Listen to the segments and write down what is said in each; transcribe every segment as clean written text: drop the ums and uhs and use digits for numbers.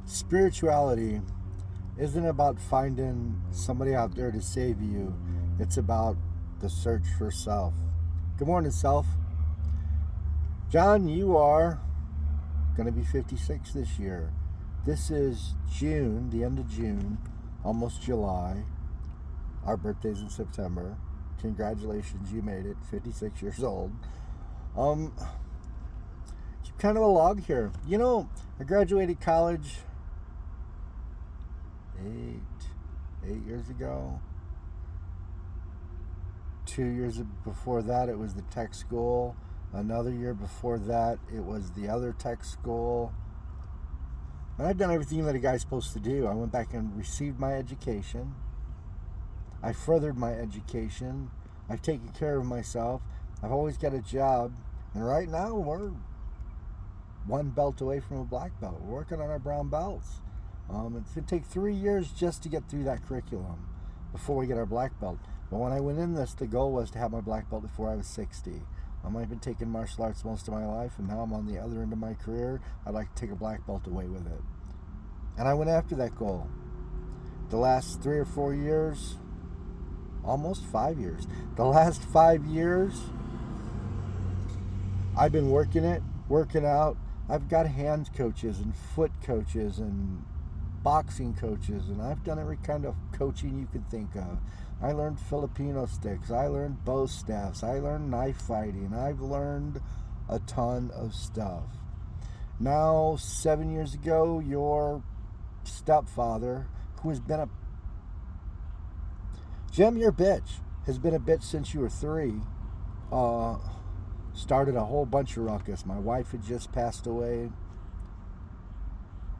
Spirituality isn't about finding somebody out there to save you. It's about the search for self. Good morning, self. John, you are going to be 56 this year. This is June, the end of June, almost July. Our birthday's in September. Congratulations, you made it, 56 years old. Keep kind of a log here. I graduated college eight years ago. 2 years before that, it was the tech school. Another year before that, it was the other tech school. And I've done everything that a guy's supposed to do. I went back and received my education. I furthered my education. I've taken care of myself. I've always got a job. And right now, we're one belt away from a black belt. We're working on our brown belts. It's going to take 3 years just to get through that curriculum before we get our black belt. But when I went in this, the goal was to have my black belt before I was 60. I've been taking martial arts most of my life, and now I'm on the other end of my career. I'd like to take a black belt away with it. And I went after that goal. The last 3 or 4 years, almost 5 years, the last 5 years, I've been working out. I've got hand coaches and foot coaches and boxing coaches, and I've done every kind of coaching you could think of. I learned Filipino sticks. I learned bow staffs. I learned knife fighting. I've learned a ton of stuff. Now, 7 years ago, your stepfather, who has been Jim, your bitch, has been a bitch since you were 3, started a whole bunch of ruckus. My wife had just passed away.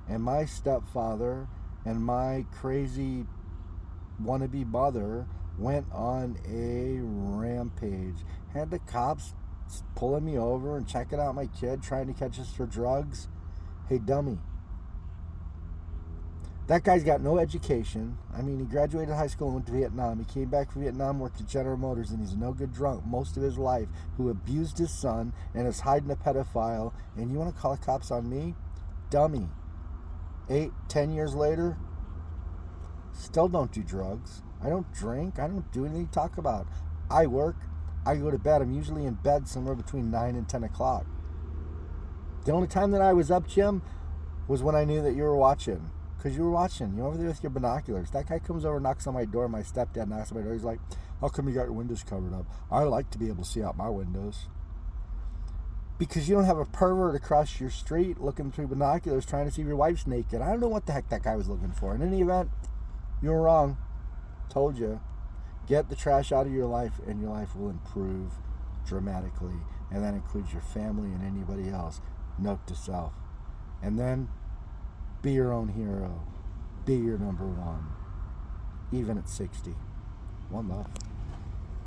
And my stepfather and my crazy wannabe mother went on a rampage. Had the cops pulling me over and checking out my kid, trying to catch us for drugs. Hey, dummy. That guy's got no education. He graduated high school and went to Vietnam. He came back from Vietnam, worked at General Motors, and he's a no-good drunk most of his life who abused his son and is hiding a pedophile. And you want to call the cops on me? Dummy. 8-10 years later, still don't do drugs. I don't drink. I don't do anything you talk about. I work. I go to bed. I'm usually in bed somewhere between 9 and 10 o'clock. The only time that I was up, Jim, was when I knew that you were watching. Because you were watching. You're over there with your binoculars. That guy comes over, knocks on my door. My stepdad knocks on my door. He's like, how come you got your windows covered up? I like to be able to see out my windows. Because you don't have a pervert across your street looking through binoculars trying to see if your wife's naked. I don't know what the heck that guy was looking for. In any event, you were wrong. Told you. Get the trash out of your life and your life will improve dramatically. And that includes your family and anybody else. Note to self. And then be your own hero. Be your number one. Even at 60. One love.